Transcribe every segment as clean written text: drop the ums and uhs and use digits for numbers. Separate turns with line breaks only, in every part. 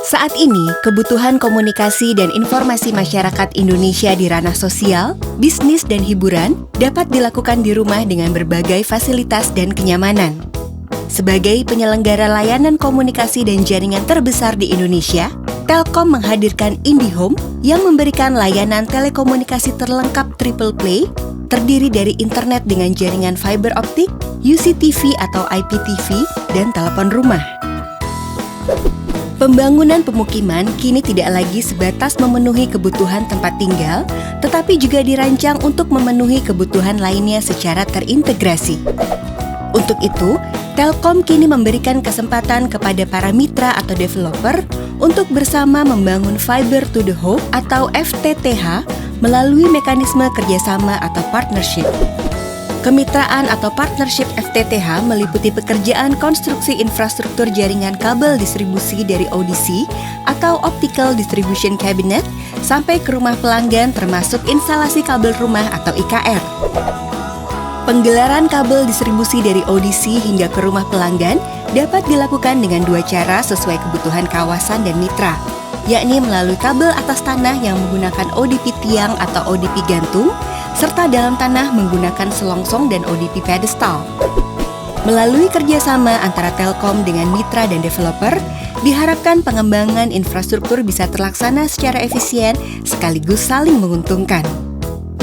Saat ini, kebutuhan komunikasi dan informasi masyarakat Indonesia di ranah sosial, bisnis, dan hiburan dapat dilakukan di rumah dengan berbagai fasilitas dan kenyamanan. Sebagai penyelenggara layanan komunikasi dan jaringan terbesar di Indonesia, Telkom menghadirkan IndiHome yang memberikan layanan telekomunikasi terlengkap triple play, terdiri dari internet dengan jaringan fiber optik, UCTV atau IPTV, dan telepon rumah. Pembangunan pemukiman kini tidak lagi sebatas memenuhi kebutuhan tempat tinggal, tetapi juga dirancang untuk memenuhi kebutuhan lainnya secara terintegrasi. Untuk itu, Telkom kini memberikan kesempatan kepada para mitra atau developer untuk bersama membangun Fiber to the Home atau FTTH melalui mekanisme kerjasama atau partnership. Kemitraan atau partnership FTTH meliputi pekerjaan konstruksi infrastruktur jaringan kabel distribusi dari ODC atau Optical Distribution Cabinet sampai ke rumah pelanggan termasuk instalasi kabel rumah atau IKR. Penggelaran kabel distribusi dari ODC hingga ke rumah pelanggan dapat dilakukan dengan dua cara sesuai kebutuhan kawasan dan mitra, yakni melalui kabel atas tanah yang menggunakan ODP tiang atau ODP gantung, serta dalam tanah menggunakan selongsong dan ODP pedestal. Melalui kerjasama antara Telkom dengan mitra dan developer, diharapkan pengembangan infrastruktur bisa terlaksana secara efisien sekaligus saling menguntungkan.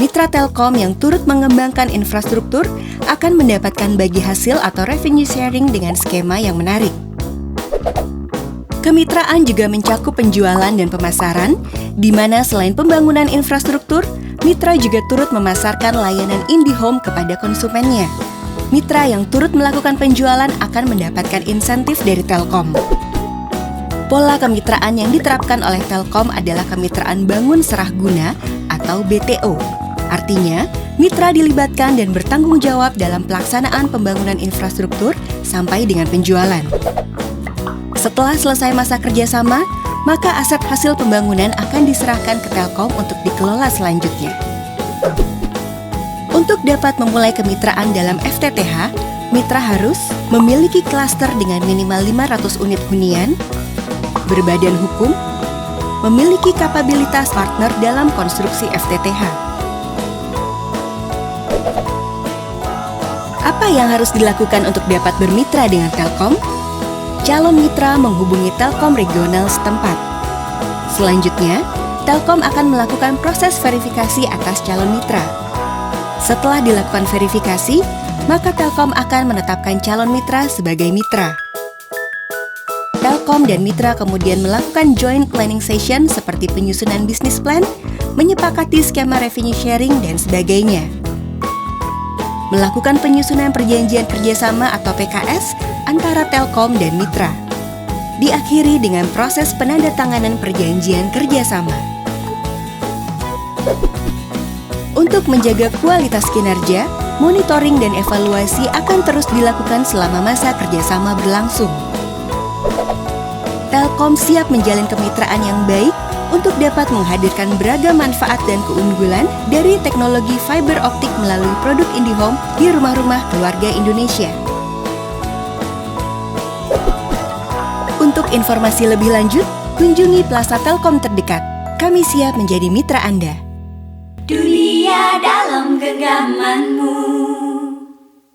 Mitra Telkom yang turut mengembangkan infrastruktur akan mendapatkan bagi hasil atau revenue sharing dengan skema yang menarik. Kemitraan juga mencakup penjualan dan pemasaran, di mana selain pembangunan infrastruktur, mitra juga turut memasarkan layanan IndiHome kepada konsumennya. Mitra yang turut melakukan penjualan akan mendapatkan insentif dari Telkom. Pola kemitraan yang diterapkan oleh Telkom adalah kemitraan bangun serah guna atau BTO. Artinya, mitra dilibatkan dan bertanggung jawab dalam pelaksanaan pembangunan infrastruktur sampai dengan penjualan. Setelah selesai masa kerjasama, maka aset hasil pembangunan akan diserahkan ke Telkom untuk dikelola selanjutnya. Untuk dapat memulai kemitraan dalam FTTH, mitra harus memiliki klaster dengan minimal 500 unit hunian, berbadan hukum, memiliki kapabilitas partner dalam konstruksi FTTH. Apa yang harus dilakukan untuk dapat bermitra dengan Telkom? Calon mitra menghubungi Telkom regional setempat. Selanjutnya, Telkom akan melakukan proses verifikasi atas calon mitra. Setelah dilakukan verifikasi, maka Telkom akan menetapkan calon mitra sebagai mitra. Telkom dan mitra kemudian melakukan joint planning session seperti penyusunan bisnis plan, menyepakati skema revenue sharing, dan sebagainya. Melakukan penyusunan perjanjian kerjasama atau PKS antara Telkom dan mitra. Diakhiri dengan proses penandatanganan perjanjian kerjasama. Untuk menjaga kualitas kinerja, monitoring dan evaluasi akan terus dilakukan selama masa kerjasama berlangsung. Telkom siap menjalin kemitraan yang baik untuk dapat menghadirkan beragam manfaat dan keunggulan dari teknologi fiber optik melalui produk IndiHome di rumah-rumah keluarga Indonesia. Untuk informasi lebih lanjut, kunjungi Plaza Telkom terdekat. Kami siap menjadi mitra Anda.
Dunia dalam genggamanmu.